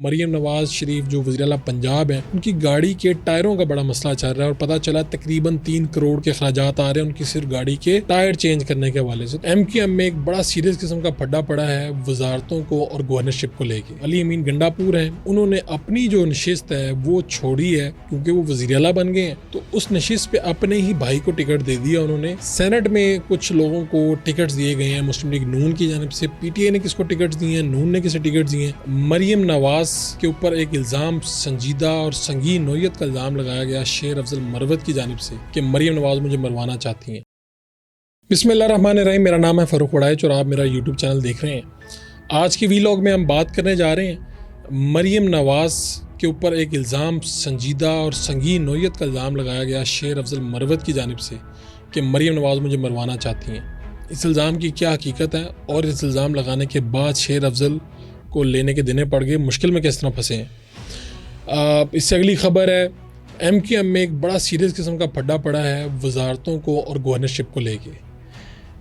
मरीम नवाज शरीफ जो वज़ीर आला पंजाब हैं, उनकी गाड़ी के टायरों का बड़ा मसला चल रहा है और पता चला तकरीबन 3 करोड़ के खर्चात आ रहे हैं उनकी सिर्फ गाड़ी के टायर चेंज करने के हवाले से। MQM में एक बड़ा सीरियस किस्म का फड्डा पड़ा है वजारतों को और गवर्नरशिप को लेके। अली अमीन गंडापुर हैं, उन्होंने अपनी जो नशिस्त है वो छोड़ी है क्योंकि वो वज़ीर आला बन गए हैं, तो उस नशिस्त पे अपने ही भाई को टिकट दे दिया उन्होंने। सेनेट में कुछ लोगों को टिकट दिए गए हैं, मुस्लिम लीग नून की जानिब से, PTI ने किसको टिकट दिए हैं, नून ने किसे टिकट दिए हैं। मरीम नवाज के ऊपर एक इल्ज़ाम, संजीदा और संगीन नौयत का इल्ज़ाम लगाया गया शेर अफजल मरवत की जानिब से कि मरीम नवाज मुझे मरवाना चाहती हैं। बिस्मिल्लाहिर्रहमानिर्रहीम, मेरा नाम है फ़ारूक वड़ाइच और आप मेरा यूट्यूब चैनल देख रहे हैं। आज की वीलॉग में हम बात करने जा रहे हैं मरीम नवाज के ऊपर एक इल्ज़ाम, संजीदा और संगीन नौयत का इल्ज़ाम लगाया गया शेर अफजल मरवत की जानिब से कि मरीम नवाज मुझे मरवाना चाहती हैं। इस इल्ज़ाम की क्या हकीकत है और इस इल्ज़ाम लगाने के बाद शेर अफजल को लेने के देने पड़ गए, मुश्किल में किस तरह फंसे हैं। इससे अगली खबर है MQM में एक बड़ा सीरियस किस्म का फड्डा पड़ा है वजारतों को और गवर्नरशिप को लेके।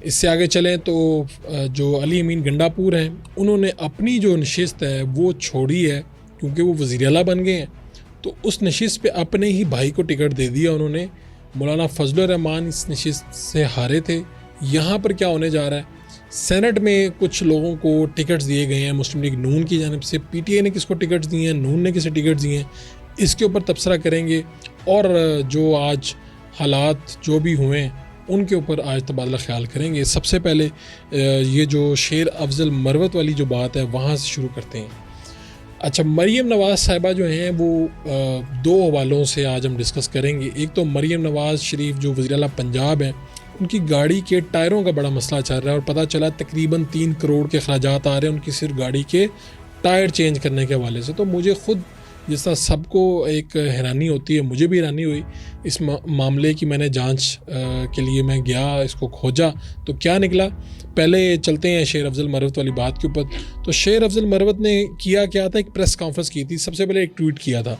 इससे आगे चलें तो जो अली अमीन गंडापुर हैं, उन्होंने अपनी जो नशिस्त है वो छोड़ी है क्योंकि वो वज़ीर आला बन गए हैं, तो उस नशिस्त पे अपने ही भाई को टिकट दे दिया उन्होंने। मौलाना फजलुर रहमान इस नशिस्त से हारे थे। यहाँ पर क्या होने जा रहा है, सेनेट में कुछ लोगों को टिकट्स दिए गए हैं, मुस्लिम लीग नून की जानिब से, PTI ने किसको टिकट्स दिए हैं, नून ने किसे टिकट्स दिए हैं, इसके ऊपर तबसरा करेंगे और जो आज हालात जो भी हुए हैं उनके ऊपर आज तबादला ख्याल करेंगे। सबसे पहले ये जो शेर अफजल मरवत वाली जो बात है वहाँ से शुरू करते हैं। अच्छा, मरीम नवाज़ साहिबा जो हैं वो दो हवालों से आज हम डिस्कस करेंगे। एक तो मरीम नवाज़ शरीफ जो वज़ीर आला पंजाब हैं, उनकी गाड़ी के टायरों का बड़ा मसला चल रहा है और पता चला तकरीबन 3 करोड़ के खर्चात आ रहे हैं उनकी सिर्फ गाड़ी के टायर चेंज करने के हवाले से। तो मुझे ख़ुद जिस तरह सबको एक हैरानी होती है, मुझे भी हैरानी हुई इस मामले की। मैंने जांच के लिए मैं गया, इसको खोजा तो क्या निकला। पहले चलते हैं शेर अफजल मरवत वाली बात के ऊपर। तो शेर अफजल मरवत ने किया क्या था, एक प्रेस कॉन्फ्रेंस की थी। सबसे पहले एक ट्वीट किया था।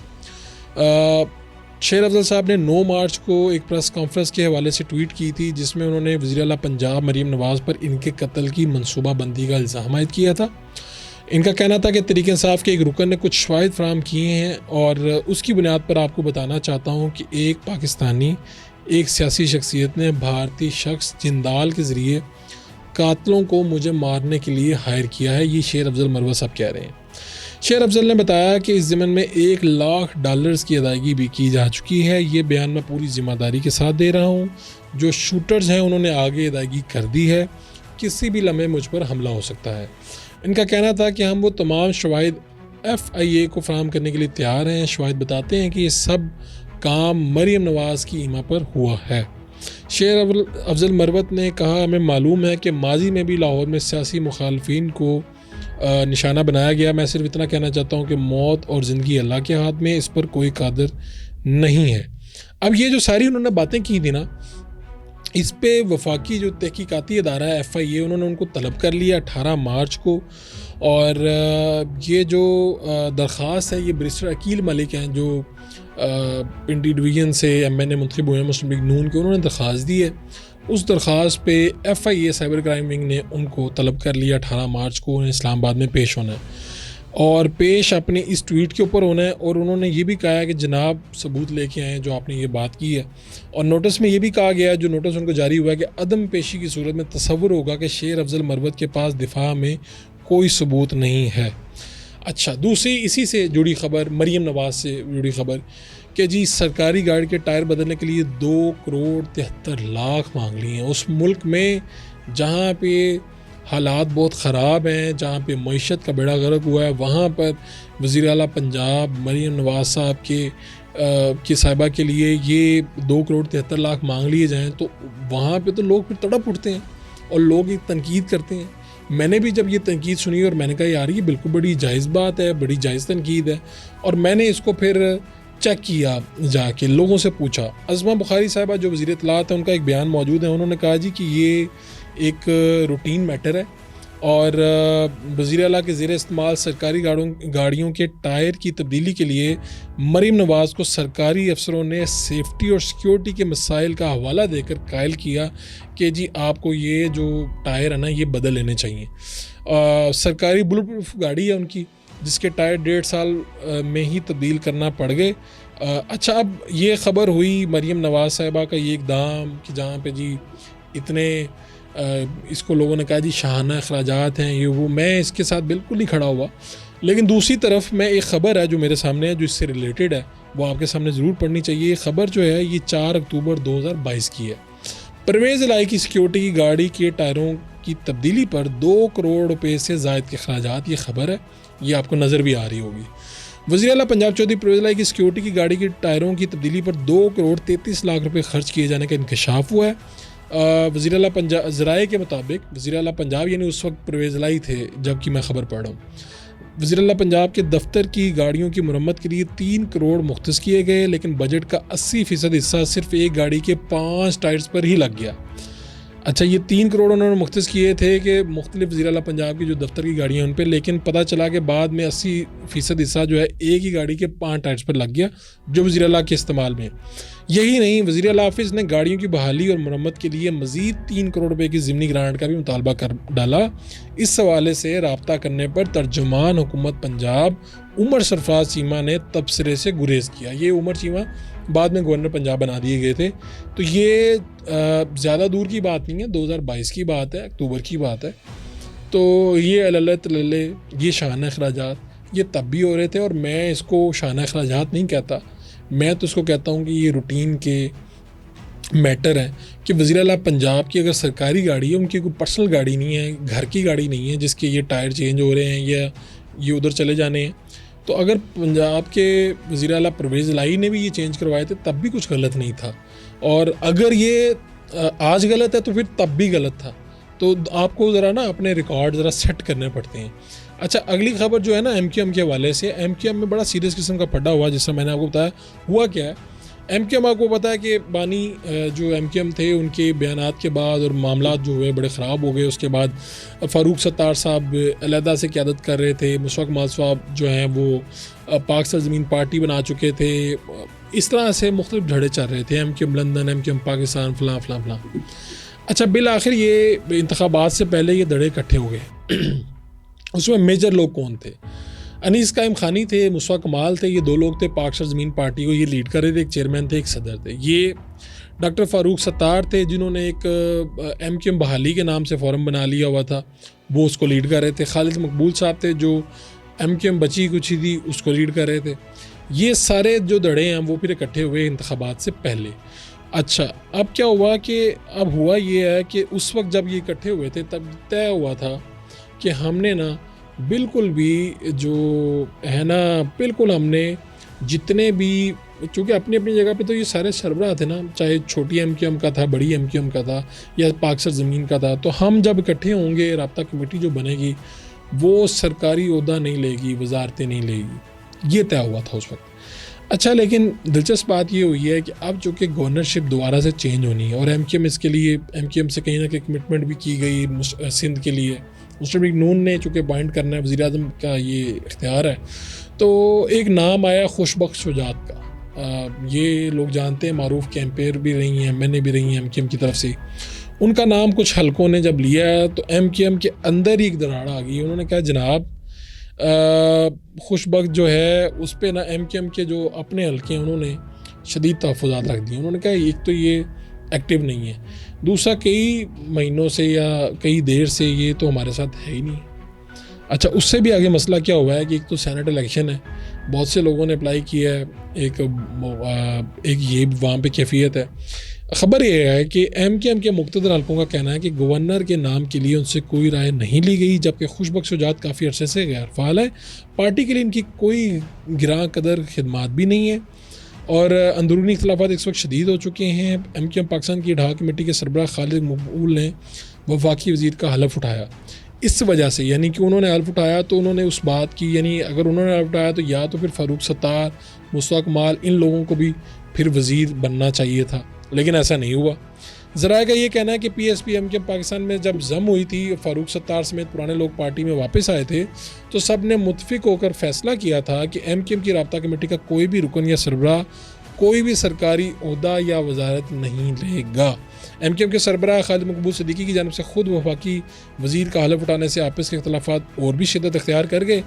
शेर अफजल साहब ने 9 मार्च को एक प्रेस कॉन्फ्रेंस के हवाले से ट्वीट की थी जिसमें उन्होंने वज़ीर आला पंजाब मरीम नवाज़ पर इनके कत्ल की मनसूबाबंदी का इल्ज़ाम आयद किया था। इनका कहना था कि तहरीक इंसाफ के एक रुकन ने कुछ शवाहिद फराहम किए हैं और उसकी बुनियाद पर आपको बताना चाहता हूँ कि एक पाकिस्तानी, एक सियासी शख्सियत ने भारतीय शख्स जिंदाल के ज़रिए कातलों को मुझे मारने के लिए हायर किया है। ये शेर अफजल मरवत साहब कह रहे हैं। शेर अफजल ने बताया कि इस ज़िम्मन में $1 लाख की अदायगी भी की जा चुकी है। ये बयान मैं पूरी ज़िम्मेदारी के साथ दे रहा हूँ। जो शूटर्स हैं उन्होंने आगे अदायगी कर दी है, किसी भी लम्हे मुझ पर हमला हो सकता है। इनका कहना था कि हम वो तमाम शवाहिद FIA को फराहम करने के लिए तैयार हैं। शवाहिद बताते हैं कि ये सब काम मरीम नवाज़ की ईमा पर हुआ है। शेर अफजल मरवत ने कहा, हमें मालूम है कि माजी में भी लाहौर में सियासी मुखालफिन को निशाना बनाया गया। मैं सिर्फ इतना कहना चाहता हूँ कि मौत और ज़िंदगी अल्लाह के हाथ में, इस पर कोई कादिर नहीं है। अब ये जो सारी उन्होंने बातें की थी ना, इस पे वफाकी जो तहकीकाती अदारा है FIA, उन्होंने उनको तलब कर लिया 18 मार्च को। और ये जो दरख्वास्त है ये बैरिस्टर अकील मलिक हैं जो पिंडी डिवीज़न से MNA मुंतखब हुए हैं मुस्लिम लीग नून के, उन्होंने दरख्वास्त दी है। उस दरख्वास्त पे FIA साइबर क्राइम विंग ने उनको तलब कर लिया 18 मार्च को उन्हें इस्लामाबाद में पेश होना है और पेश अपने इस ट्वीट के ऊपर होना है। और उन्होंने ये भी कहा है कि जनाब सबूत लेके आएँ जो आपने ये बात की है। और नोटिस में ये भी कहा गया है, जो नोटिस उनको जारी हुआ है, कि अदम पेशी की सूरत में तसव्वुर होगा कि शेर अफजल मरवत के पास दिफा में कोई सबूत नहीं है। अच्छा, दूसरी इसी से जुड़ी खबर, मरीम नवाज़ से जुड़ी खबर कि जी सरकारी गाड़ी के टायर बदलने के लिए 2 करोड़ 73 लाख मांग लिए हैं। उस मुल्क में जहाँ पे हालात बहुत ख़राब हैं, जहाँ पे मईशत का बेड़ा गर्क हुआ है, वहाँ पर वज़ीर आला पंजाब मरीम नवाज़ साहब के साहिबा के लिए ये 2 करोड़ 73 लाख मांग लिए जाएँ तो वहाँ पे तो लोग फिर तड़प उठते हैं और लोग एक तनकीद करते हैं। मैंने भी जब ये तनकीद सुनी और मैंने कहा यार ये बिल्कुल बड़ी जायज़ बात है, बड़ी जायज़ तनकीद है। और मैंने इसको फिर चेक किया, जाके लोगों से पूछा। अज़मा बुखारी साहिबा जो वज़ीर इत्तलात है, उनका एक बयान मौजूद है। उन्होंने कहा जी कि ये एक रूटीन मैटर है और वज़ीर आला के ज़ेर इस्तेमाल सरकारी गाड़ियों के टायर की तब्दीली के लिए मरीम नवाज़ को सरकारी अफसरों ने सेफ्टी और सिक्योरिटी के मसाइल का हवाला देकर कायल किया कि जी आपको ये जो टायर है ना ये बदल लेने चाहिए। सरकारी बुलेट प्रूफ गाड़ी है उनकी जिसके टायर 1.5 साल में ही तब्दील करना पड़ गए। अच्छा, अब ये ख़बर हुई मरीम नवाज़ साहिबा का ये इक़दाम कि जहाँ पे जी इतने इसको लोगों ने कहा जी शाहाना अखराजात हैं, ये वो, मैं इसके साथ बिल्कुल ही खड़ा हुआ। लेकिन दूसरी तरफ मैं एक ख़बर है जो मेरे सामने है, जो इससे रिलेटेड है, वो आपके सामने ज़रूर पढ़नी चाहिए। ये ख़बर जो है ये 4 अक्टूबर 2022 की है। परवेज़ इलाही की सिक्योरिटी की गाड़ी के टायरों की तब्दीली पर 2 करोड़ रुपए से ज़ायद के अखराजात, ये ख़बर है, ये आपको नज़र भी आ रही होगी। वज़ीर आला पंजाब चौधरी परवेज़ इलाही की सिक्योरिटी की गाड़ी के टायरों की तब्दीली पर 2 करोड़ 33 लाख रुपए खर्च किए जाने का इंकशाफ हुआ है। वज़ीर आला पंजाब ज़राए के मुताबिक वज़ीर आला पंजाब यानी उस वक्त परवेज़ इलाही थे जबकि मैं ख़बर पढ़ रहा हूँ, वज़ीर आला पंजाब के दफ्तर की गाड़ियों की मरम्मत के लिए 3 करोड़ मुख्तस किए गए, लेकिन बजट का 80% हिस्सा सिर्फ एक गाड़ी के 5 टायर्स पर ही लग गया। अच्छा, ये 3 करोड़ उन्होंने मुख्तस किए थे कि मुख्तलिफ वज़ीर आला पंजाब की जो दफ्तर की गाड़ियाँ उन पर, लेकिन पता चला कि बाद में 80% हिस्सा जो है एक ही गाड़ी के 5 टायर्स पर लग गया जो वज़ीर आला के इस्तेमाल में। यही नहीं, वज़ीर आला ऑफिस ने गाड़ियों की बहाली और मरम्मत के लिए मज़ीद 3 करोड़ रुपए की ज़िमनी ग्रांट का भी मुतालबा कर डाला। इस हवाले से रब्ता करने पर तर्जुमान हुकूमत पंजाब उमर सरफराज चीमा ने तबसरे से गुरेज किया। ये उमर चीमा बाद में गवर्नर पंजाब बना दिए गए थे। तो ये ज़्यादा दूर की बात नहीं है, 2022 की बात है, अक्टूबर की बात है। तो ये अल्लाह तल्ले ये शाहाना अखराजात ये तब भी हो रहे थे, और मैं इसको शाहाना अखराजात नहीं कहता, मैं तो इसको कहता हूँ कि ये रूटीन के मैटर है कि वज़ीर आला पंजाब की अगर सरकारी गाड़ी है, उनकी कोई पर्सनल गाड़ी नहीं है, घर की गाड़ी नहीं है जिसके ये टायर चेंज हो रहे हैं या ये उधर चले जाने हैं। तो अगर पंजाब के वज़ीर आला परवेज़ इलाही ने भी ये चेंज करवाए थे तब भी कुछ गलत नहीं था, और अगर ये आज गलत है तो फिर तब भी गलत था। तो आपको ज़रा ना अपने रिकॉर्ड ज़रा सेट करने पड़ते हैं। अच्छा, अगली खबर जो है ना MQM के हवाले से, MQM में बड़ा सीरियस किस्म का फटा हुआ, जिससे मैंने आपको बताया हुआ क्या है। MQM आपको पता है कि बानी जो MQM थे उनके बयानात के बाद और मामलात जो हुए बड़े ख़राब हो गए। उसके बाद फ़ारूक सत्तार साहब अलहदा से क़यादत कर रहे थे, मुशफ़क़ माल साहब जो हैं वो पाक सरज़मीन पार्टी बना चुके थे। इस तरह से मुख्तलिफ धड़े चल रहे थे, MQM लंदन, MQM पाकिस्तान, फ़लाँ फ़लाँ फ़लाँ। अच्छा, बिल आखिर ये इंतखाबात से पहले ये धड़े इकट्ठे हो गए। उसमें मेजर लोग कौन थे? अनीस कायम खानी थे, मुशफ़क़ कमाल थे, ये 2 लोग थे पाक सरज़मीन पार्टी को ये लीड कर रहे थे। एक चेयरमैन थे, एक सदर थे। ये डॉक्टर फ़ारूक सत्तार थे जिन्होंने एक MQM बहाली के नाम से फ़ोरम बना लिया हुआ था, वो उसको लीड कर रहे थे। खालिद मकबूल साहब थे जो MQM बची कुछ ही थी उसको लीड कर रहे थे। ये सारे जो धड़े हैं वो फिर इकट्ठे हुए इंतखाबात से पहले। अच्छा, अब क्या हुआ कि अब हुआ ये है कि उस वक्त जब ये इकट्ठे हुए थे तब तय हुआ था कि हमने ना बिल्कुल भी जो है ना, बिल्कुल हमने जितने भी, चूँकि अपनी अपनी जगह पे तो ये सारे सरबराह थे ना, चाहे छोटी MQM का था, बड़ी MQM का था या पाक सरज़मीन का था, तो हम जब इकट्ठे होंगे रब्ता कमेटी जो बनेगी वो सरकारी ओहदा नहीं लेगी, वजारतें नहीं लेगी, ये तय हुआ था उस वक्त। अच्छा, लेकिन दिलचस्प बात ये हुई है कि अब चूँकि गवर्नरशिप दोबारा से चेंज होनी है और MQM इसके लिए MQM से कहीं ना कहीं कमिटमेंट भी की गई सिंध के लिए, मुस्लिम लीग नून ने चूँकि अपॉइंट करना है, वज़ीर आज़म का ये इख्तियार है, तो एक नाम आया खुशबख्श शुजात का। ये लोग जानते हैं, मारूफ कैंपेयर भी रही हैं, MNA भी रही हैं MQM की तरफ से। उनका नाम कुछ हलकों ने जब लिया तो MQM के अंदर ही एक दराड़ आ गई। उन्होंने कहा जनाब खुशबख्श जो है उस पर ना MQM के जो अपने हलके हैं उन्होंने शदीद तहफ़्फ़ुज़ात रख दिए। उन्होंने कहा एक तो ये एक्टिव नहीं है, दूसरा कई महीनों से या कई देर से ये तो हमारे साथ है ही नहीं। अच्छा, उससे भी आगे मसला क्या हुआ है कि एक तो सेनेट इलेक्शन है, बहुत से लोगों ने अप्लाई किया है, एक ये वहाँ पे कैफियत है। ख़बर ये है कि MQM के मुक़्तदर हलकों का कहना है कि गवर्नर के नाम के लिए उनसे कोई राय नहीं ली गई, जबकि खुशबख्श शुजात काफ़ी अरसे से गैर फ़ाल है। पार्टी के लिए इनकी कोई गिरां कदर खिदमात भी नहीं है और अंदरूनी इख्तिलाफ़ात इस वक्त शदीद हो चुके हैं। MQM पाकिस्तान की ढाका कमेटी के सरबराह खालिद मकबूल ने वफाकी वज़ीर का हलफ उठाया। इस वजह से यानी कि उन्होंने हल्फ उठाया तो उन्होंने उस बात की, यानी अगर उन्होंने हल्फ उठाया तो या तो फिर फ़ारूक सत्तार, मुस्तफ़ा कमाल, इन लोगों को भी फिर वज़ीर बनना चाहिए था, लेकिन ऐसा नहीं हुआ। ज़राए का ये कहना है कि PSP MQM पाकिस्तान में जब जम हुई थी, फ़ारूक सत्तार समेत पुराने लोग पार्टी में वापस आए थे, तो सब ने मुत्तफ़िक होकर फैसला किया था कि MQM की रब्ता कमेटी का कोई भी रुकन या सरबराह कोई भी सरकारी ओहदा या वजारत नहीं लेगा। MQM के सरबराह खालिद मकबूल सिद्दीकी की जानिब से खुद वफाकी वज़ीर का हलफ उठाने से आपस के इख्तिलाफ़ात और भी शिद्दत इख्तियार कर गए।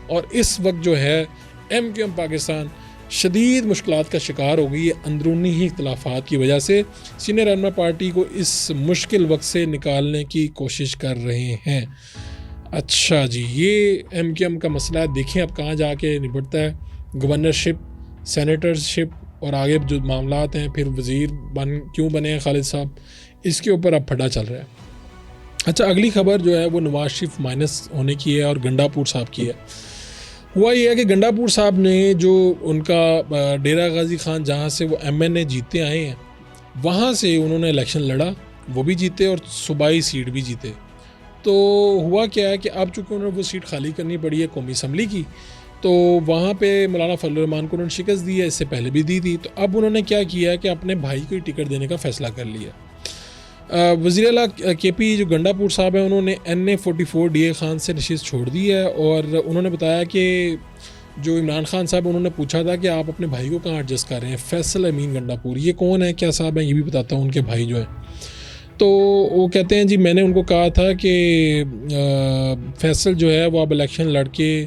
और इस वक्त जो है MQM पाकिस्तान शदीद मुश्किलात का शिकार हो गई है अंदरूनी ही इख्तलाफात की वजह से। सीनियर रहनुमा पार्टी को इस मुश्किल वक्त से निकालने की कोशिश कर रहे हैं। अच्छा जी, ये MQM का मसला है। देखें अब कहाँ जाके निपटता है। गवर्नरशिप, सेनेटरशिप और आगे जो मामलात हैं, फिर वज़ीर क्यों बने हैं खालिद साहब, इसके ऊपर अब फटा चल रहा है। अच्छा, अगली खबर जो है वो नवाज शरीफ माइनस होने की है और गंडापुर साहब की है। हुआ ये है कि गंडापुर साहब ने जो उनका डेरा गाजी खान जहाँ से वो MNA जीते आए हैं, वहाँ से उन्होंने इलेक्शन लड़ा, वो भी जीते और सूबाई सीट भी जीते। तो हुआ क्या है कि अब चूँकि उन्होंने वो सीट खाली करनी पड़ी है कौमी असम्बली की, तो वहाँ पे मौलाना फजल रहमान को उन्होंने शिकस्त दी है, इससे पहले भी दी थी। तो अब उन्होंने क्या किया है कि अपने भाई को ही टिकट देने का फ़ैसला कर लिया। वज़ीर आला KP जो गंडापुर साहब हैं, उन्होंने NA 44 DA खान से नशिस्त छोड़ दी है और उन्होंने बताया कि जो इमरान खान साहब, उन्होंने पूछा था कि आप अपने भाई को कहाँ एडजस्ट कर रहे हैं। फैसल अमीन गंडापुर, ये कौन है, क्या साहब हैं, ये भी बताता हूँ उनके भाई जो हैं। तो वो कहते हैं जी, मैंने उनको कहा था कि फैसल जो है वो अब इलेक्शन लड़के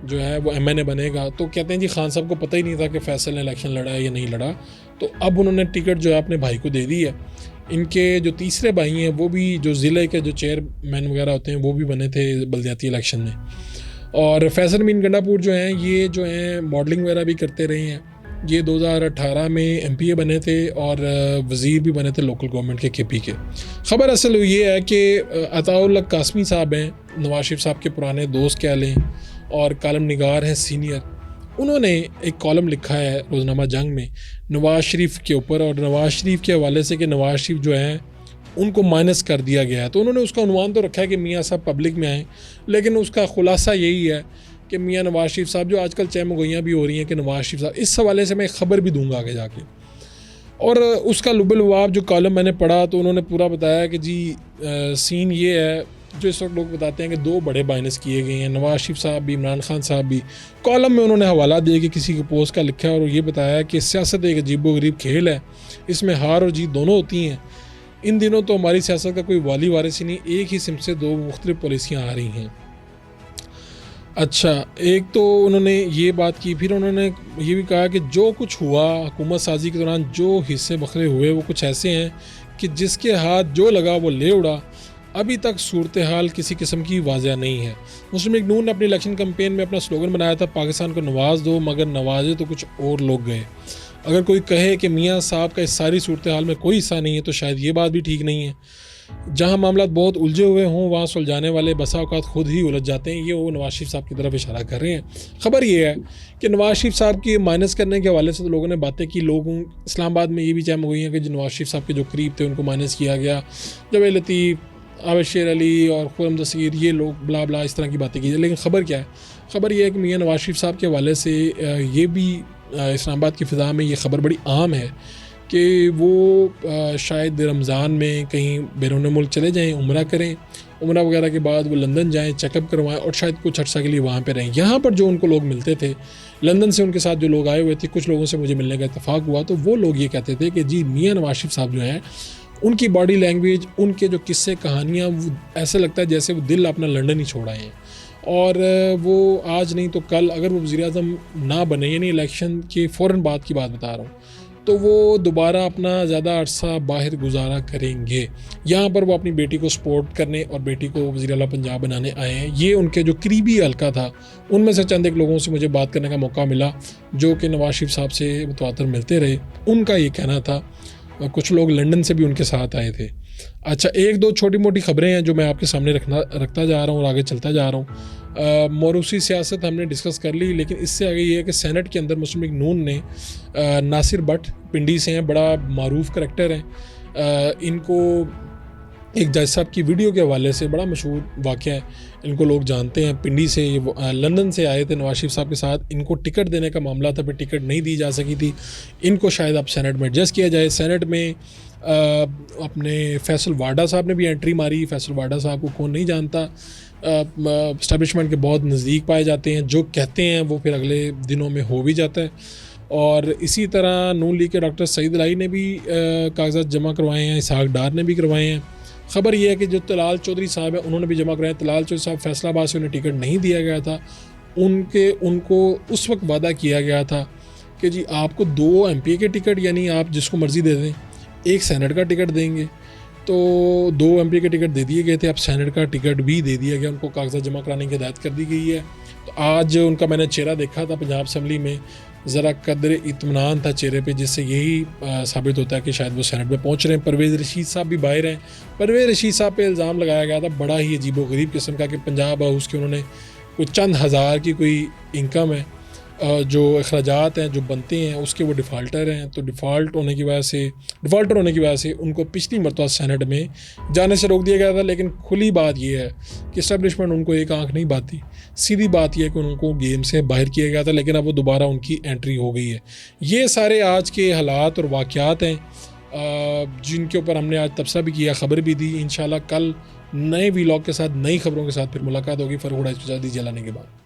जो है वो MNA बनेगा। तो कहते हैं जी, खान साहब को पता ही नहीं था कि फैसल ने इलेक्शन लड़ा है या नहीं लड़ा। तो अब उन्होंने टिकट जो है अपने भाई को दे दी है। इनके जो तीसरे भाई हैं वो भी जो ज़िले के जो चेयरमैन वगैरह होते हैं वो भी बने थे बल्दियाती इलेक्शन में। और फैसल अमीन गंडापुर जो हैं, ये जो हैं मॉडलिंग वगैरह भी करते रहे हैं। ये 2018 में MPA बने थे और वज़ीर भी बने थे लोकल गवर्नमेंट के KP के। ख़बर असल ये है कि अताउल हक कासमी साहब हैं, नवाज शरीफ साहब के पुराने दोस्त कह लें और कालम निगार हैं सीनियर। उन्होंने एक कॉलम लिखा है रोज़नामा जंग में नवाज शरीफ के ऊपर और नवाज शरीफ के हवाले से कि नवाज शरीफ जो हैं उनको माइनस कर दिया गया है। तो उन्होंने उसका उन्वान तो रखा है कि मियाँ साहब पब्लिक में आएँ, लेकिन उसका खुलासा यही है कि मियाँ नवाज शरीफ साहब, जो आजकल चहमगोइयाँ भी हो रही हैं कि नवाज शरीफ साहब, इस हवाले से मैं एक ख़बर भी दूंगा आगे जाके। और उसका लुबलवाब जो कॉलम मैंने पढ़ा तो उन्होंने पूरा बताया कि जी सीन ये है, जो इस वक्त लोग बताते हैं कि 2 बड़े माइनस किए गए हैं, नवाज शरीफ साहब भी, इमरान खान साहब भी। कॉलम में उन्होंने हवाला दिया कि किसी के पोस्ट का लिखा है और ये बताया कि सियासत एक अजीबोगरीब खेल है, इसमें हार और जीत दोनों होती हैं। इन दिनों तो हमारी सियासत का कोई वाली वारिस ही नहीं, एक ही सिम से 2 मुख्तलिफ पॉलिसियाँ आ रही हैं। अच्छा, एक तो उन्होंने ये बात की, फिर उन्होंने ये भी कहा कि जो कुछ हुआ हुकूमत साजी के दौरान, जो हिस्से बखरे हुए वो कुछ ऐसे हैं कि जिसके हाथ जो लगा वो ले उड़ा। अभी तक सूरत हाल किसी किस्म की वाज़ह नहीं है। मुस्लिम लीग नून ने अपनी इलेक्शन कैंपेन में अपना स्लोगन बनाया था, पाकिस्तान को नवाज दो मगर नवाजे तो कुछ और लोग गए। अगर कोई कहे कि मियाँ साहब का इस सारी सूरत हाल में कोई हिस्सा नहीं है तो शायद ये बात भी ठीक नहीं है। जहाँ मामला बहुत उलझे हुए हों वहाँ सुलझाने वाले बसा औकात खुद ही उलझ जाते हैं। ये वो नवाज शरीफ साहब की तरफ इशारा कर रहे हैं। ख़बर ये है कि नवाज शरीफ साहब की माइनस करने के हवाले से तो लोगों ने बातें की। लोगों इस्लामाबाद में ये भी चैम हुई है कि जो नवाज शरीफ साहब के जो करीब थे उनको माइनस किया गया। जवेद लतीफ़, आबिद शेर अली और खुरम दसीर, ये लोग ब्ला ब्ला इस तरह की बातें की। लेकिन ख़बर क्या है, ख़बर यह है कि मियाँ नवाज शरीफ साहब के हवाले से ये भी इस्लामाबाद की फ़िज़ा में ये ख़बर बड़ी आम है कि वो शायद रमज़ान में कहीं बैरून मुल्क चले जाएं, उम्रा करें, उम्रा वगैरह के बाद वो लंदन जाएं, चेकअप करवाएं और शायद कुछ अर्सा के लिए वहाँ पे रहें। यहाँ पर जो उनको लोग मिलते थे, लंदन से उनके साथ जो लोग आए हुए थे, कुछ लोगों से मुझे मिलने का इत्तेफाक हुआ, तो वो लोग ये कहते थे कि जी मियाँ नवाज शरीफ साहब जो हैं, उनकी बॉडी लैंग्वेज, उनके जो किस्से कहानियाँ, वो ऐसा लगता है जैसे वो दिल अपना लंदन ही छोड़ आए हैं। और वो आज नहीं तो कल अगर वो वज़ीर-ए-आज़म ना बने, यानी इलेक्शन के फ़ौरन बाद की बात बता रहा हूँ, तो वो दोबारा अपना ज़्यादा अरसा बाहर गुजारा करेंगे। यहाँ पर वो अपनी बेटी को सपोर्ट करने और बेटी को वज़ीर आला पंजाब बनाने आए हैं। ये उनके जो करीबी हल्का था, उनमें से चंद एक लोगों से मुझे बात करने का मौका मिला जो कि नवाज शरीफ साहब से मुतवातर मिलते रहे। उनका ये कहना था, कुछ लोग लंदन से भी उनके साथ आए थे। अच्छा, एक दो छोटी मोटी ख़बरें हैं जो मैं आपके सामने रखता जा रहा हूँ और आगे चलता जा रहा हूँ। मौरूसी सियासत हमने डिस्कस कर ली, लेकिन इससे आगे ये है कि सेनेट के अंदर मुस्लिम लीग नून ने नासिर भट्ट पिंडी से हैं, बड़ा मारूफ करैक्टर हैं, इनको एक जज साहब की वीडियो के हवाले से बड़ा मशहूर वाक़या है, इनको लोग जानते हैं। पिंडी से लंदन से आए थे नवाज शरीफ साहब के साथ, इनको टिकट देने का मामला था, फिर टिकट नहीं दी जा सकी थी, इनको शायद अब सेनेट में एडजस्ट किया जाए। सेनेट में अपने फैसल वाडा साहब ने भी एंट्री मारी। फैसल वाडा साहब को कौन नहीं जानता, एस्टैब्लिशमेंट के बहुत नज़दीक पाए जाते हैं, जो कहते हैं वो फिर अगले दिनों में हो भी जाता है। और इसी तरह नून लीग के डॉक्टर सईद अलाई ने भी कागजात जमा करवाए हैं, इसहाक डार ने भी करवाए हैं। ख़बर यह है कि जो तलाल चौधरी साहब हैं उन्होंने भी जमा कराए। तलाल चौधरी साहब फैसलाबाद से उन्हें टिकट नहीं दिया गया था, उनको उस वक्त वादा किया गया था कि जी आपको 2 एमपी के टिकट, यानी आप जिसको मर्ज़ी दे दें, 1 सेनेट का टिकट देंगे। तो 2 एमपी के टिकट दे दिए गए थे, अब सेनेट का टिकट भी दे दिया गया, उनको कागजात जमा कराने की हिदायत कर दी गई है। तो आज उनका मैंने चेहरा देखा था पंजाब असम्बली में, ज़रा कदर इत्मीनान था चेहरे पे, जिससे यही साबित होता है कि शायद वो सेनेट में पहुंच रहे हैं। परवेज़ रशीद साहब भी बाहर हैं। परवेज़ रशीद साहब पे इल्ज़ाम लगाया गया था बड़ा ही अजीबोगरीब किस्म का कि पंजाब हाउस के उन्होंने कुछ चंद हज़ार की कोई इनकम है, जो अखराजात हैं जो बनते हैं उसके वो डिफ़ाल्टर हैं। तो डिफ़ाल्टर होने की वजह से उनको पिछली मरतबा सेनेट में जाने से रोक दिया गया था। लेकिन खुली बात यह है कि इस्टेब्लिशमेंट उनको एक आंख नहीं बाती, सीधी बात यह है कि उनको गेम से बाहर किया गया था, लेकिन अब वो दोबारा उनकी एंट्री हो गई है। ये सारे आज के हालात और वाक़यात हैं जिनके ऊपर हमने आज तबसरा भी किया, ख़बर भी दी। इंशाल्लाह कल नए व्लॉग के साथ, नई खबरों के साथ फिर मुलाकात होगी। फ़र्क दीजिए लाने के बाद।